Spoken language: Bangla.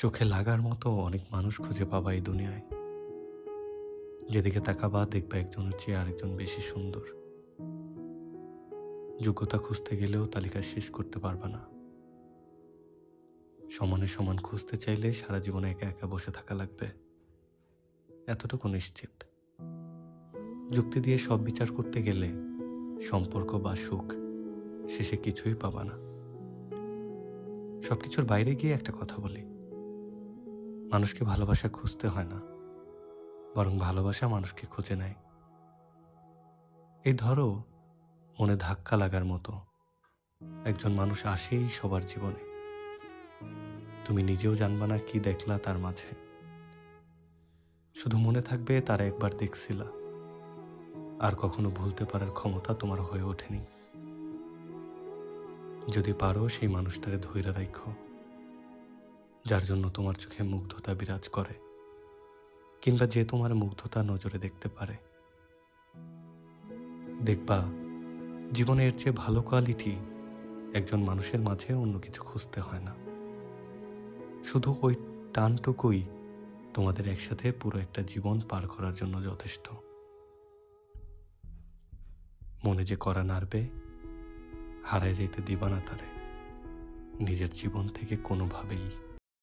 চোখে লাগার মতো অনেক মানুষ খুঁজে পাবা এই দুনিয়ায়। যেদিকে তাকাবা দেখবা একজনের চেয়ে আরেকজন বেশি সুন্দর। যোগ্যতা খুঁজতে গেলেও তালিকা শেষ করতে পারবা না। সমানে সমান খুঁজতে চাইলে সারা জীবনে একা একা বসে থাকা লাগবে, এতটুকু নিশ্চিত। যুক্তি দিয়ে সব বিচার করতে গেলে সম্পর্ক বা সুখ শেষে কিছুই পাবা না। সবকিছুর বাইরে গিয়ে একটা কথা বলি, মানুষকে ভালোবাসা খুঁজতে হয় না, বরং ভালোবাসা মানুষকে খুঁজে নেয়। এই ধরো, মনে ধাক্কা লাগার মতো একজন মানুষ আসেই সবার জীবনে। তুমি নিজেও জানবা না কি দেখলা তার মাঝে, শুধু মনে থাকবে তারা একবার দেখছিলা, আর কখনো ভুলতে পারার ক্ষমতা তোমার হয়ে ওঠেনি। যদি পারো সেই মানুষটারে ধইরা রাখো, যার জন্য তোমার চোখে মুগ্ধতা বিরাজ করে, কিংবা যে তোমার মুগ্ধতা নজরে দেখতে পারে। দেখবা জীবনে এর চেয়ে ভালো কোয়ালিটি একজন মানুষের মাঝে অন্য কিছু খুঁজতে হয় না। শুধু ওই টানটুকুই তোমাদের একসাথে পুরো একটা জীবন পার করার জন্য যথেষ্ট। মনে যে করা নাড়বে, হারায় যাইতে দিবা না তারে নিজের জীবন থেকে কোনোভাবেই।